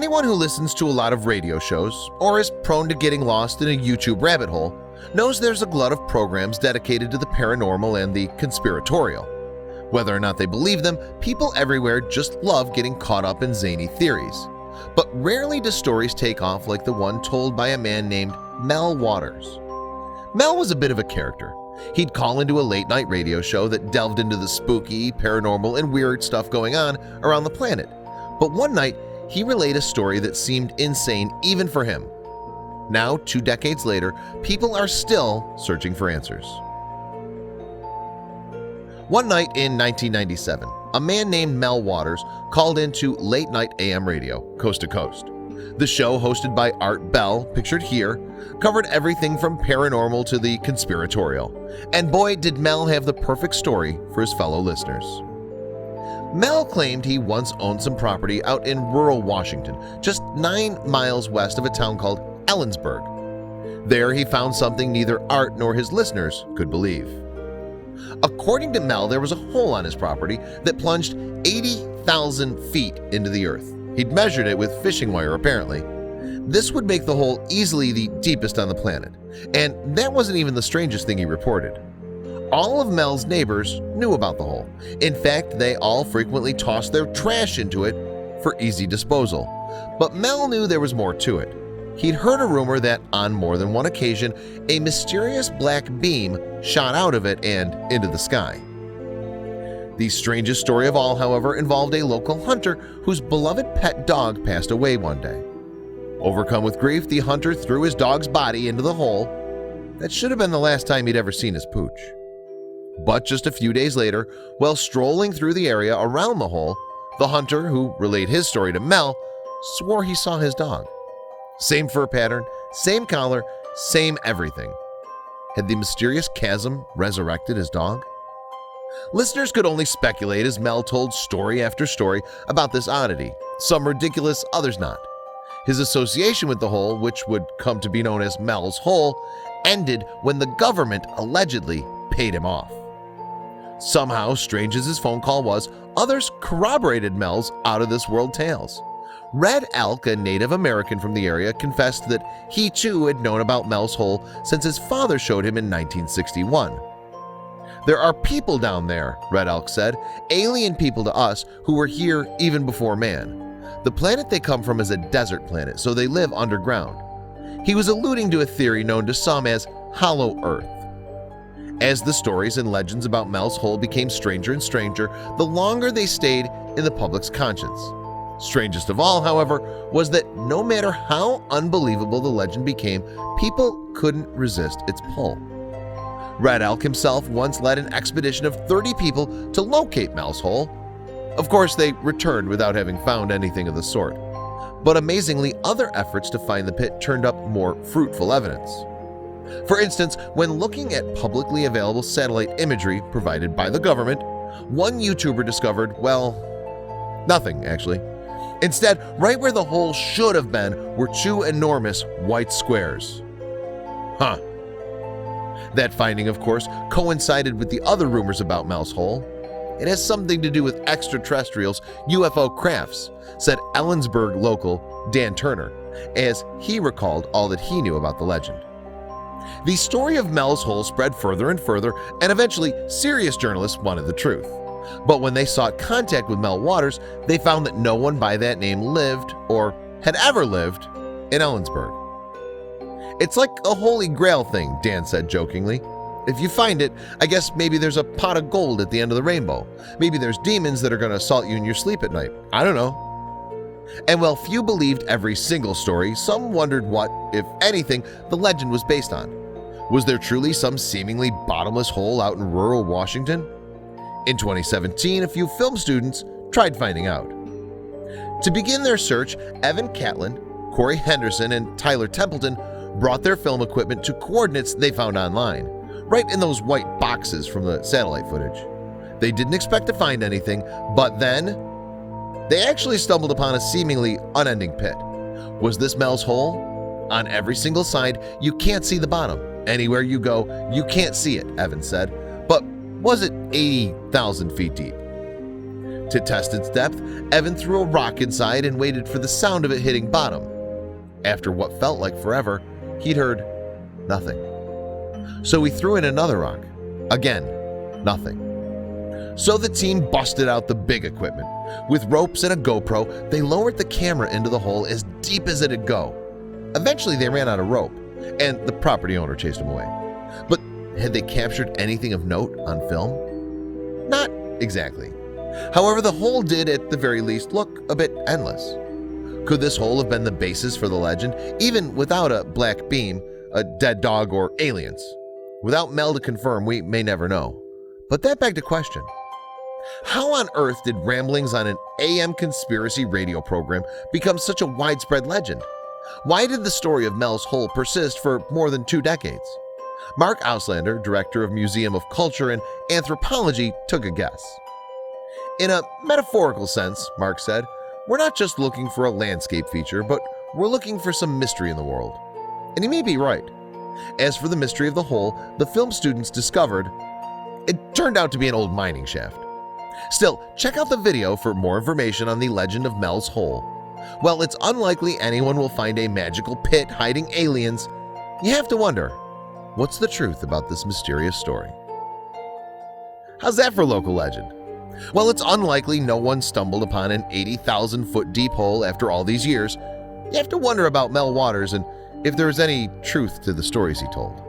Anyone who listens to a lot of radio shows or is prone to getting lost in a YouTube rabbit hole knows there's a glut of programs dedicated to the paranormal and the conspiratorial. Whether or not they believe them, people everywhere just love getting caught up in zany theories. But rarely do stories take off like the one told by a man named Mel Waters. Mel was a bit of a character. He'd call into a late-night radio show that delved into the spooky, paranormal, and weird stuff going on around the planet. But one night, he relayed a story that seemed insane even for him. Now, 2 decades later, people are still searching for answers. One night in 1997, a man named Mel Waters called into late-night AM radio, coast to coast. The show, hosted by Art Bell, pictured here, covered everything from paranormal to the conspiratorial. And boy, did Mel have the perfect story for his fellow listeners. Mel claimed he once owned some property out in rural Washington, just 9 miles west of a town called Ellensburg. There he found something neither Art nor his listeners could believe. According to Mel, there was a hole on his property that plunged 80,000 feet into the earth. He'd measured it with fishing wire, apparently. This would make the hole easily the deepest on the planet, and that wasn't even the strangest thing he reported. All of Mel's neighbors knew about the hole. In fact, they all frequently tossed their trash into it for easy disposal. But Mel knew there was more to it. He'd heard a rumor that, on more than one occasion, a mysterious black beam shot out of it and into the sky. The strangest story of all, however, involved a local hunter whose beloved pet dog passed away one day. Overcome with grief, the hunter threw his dog's body into the hole. That should have been the last time he'd ever seen his pooch. But just a few days later, while strolling through the area around the hole, the hunter, who relayed his story to Mel, swore he saw his dog. Same fur pattern, same collar, same everything. Had the mysterious chasm resurrected his dog? Listeners could only speculate as Mel told story after story about this oddity, some ridiculous, others not. His association with the hole, which would come to be known as Mel's Hole, ended when the government allegedly paid him off. Somehow, strange as his phone call was, others corroborated Mel's out-of-this-world tales. Red Elk, a Native American from the area, confessed that he too had known about Mel's Hole since his father showed him in 1961. "There are people down there," Red Elk said, "alien people to us who were here even before man. The planet they come from is a desert planet, so they live underground." He was alluding to a theory known to some as Hollow Earth. As the stories and legends about Mel's Hole became stranger and stranger, the longer they stayed in the public's conscience. Strangest of all, however, was that no matter how unbelievable the legend became, people couldn't resist its pull. Red Elk himself once led an expedition of 30 people to locate Mel's Hole. Of course, they returned without having found anything of the sort. But amazingly, other efforts to find the pit turned up more fruitful evidence. For instance, when looking at publicly available satellite imagery provided by the government, one YouTuber discovered, well, nothing actually. Instead, right where the hole should have been were 2 enormous white squares. Huh. That finding, of course, coincided with the other rumors about Mel's Hole. It has something to do with extraterrestrials, UFO crafts, said Ellensburg local Dan Turner, as he recalled all that he knew about the legend. The story of Mel's Hole spread further and further, and eventually serious journalists wanted the truth. But when they sought contact with Mel Waters, they found that no one by that name lived or had ever lived in Ellensburg. "It's like a holy grail thing," Dan said jokingly. "If you find it, I guess maybe there's a pot of gold at the end of the rainbow. Maybe there's demons that are going to assault you in your sleep at night. I don't know." And while few believed every single story, some wondered what, if anything, the legend was based on. Was there truly some seemingly bottomless hole out in rural Washington? In 2017, a few film students tried finding out. To begin their search, Evan Catlin, Corey Henderson, and Tyler Templeton brought their film equipment to coordinates they found online, right in those white boxes from the satellite footage. They didn't expect to find anything, but then they actually stumbled upon a seemingly unending pit. Was this Mel's Hole? On every single side, you can't see the bottom. Anywhere you go, you can't see it, Evan said. But was it 80,000 feet deep? To test its depth, Evan threw a rock inside and waited for the sound of it hitting bottom. After what felt like forever, he'd heard nothing. So he threw in another rock. Again, nothing. So the team busted out the big equipment. With ropes and a GoPro, they lowered the camera into the hole as deep as it'd go. Eventually they ran out of rope, and the property owner chased them away. But had they captured anything of note on film? Not exactly. However, the hole did at the very least look a bit endless. Could this hole have been the basis for the legend, even without a black beam, a dead dog, or aliens? Without Mel to confirm, we may never know. But that begged a question. How on earth did ramblings on an AM conspiracy radio program become such a widespread legend? Why did the story of Mel's hole persist for more than 2 decades? Mark Auslander, director of Museum of Culture and Anthropology, took a guess. In a metaphorical sense, Mark said, we're not just looking for a landscape feature, but we're looking for some mystery in the world. And he may be right. As for the mystery of the hole, the film students discovered, it turned out to be an old mining shaft. Still, check out the video for more information on the legend of Mel's hole. While it's unlikely anyone will find a magical pit hiding aliens, you have to wonder, what's the truth about this mysterious story? How's that for local legend? Well, it's unlikely no one stumbled upon an 80,000-foot deep hole after all these years. You have to wonder about Mel Waters and if there was any truth to the stories he told.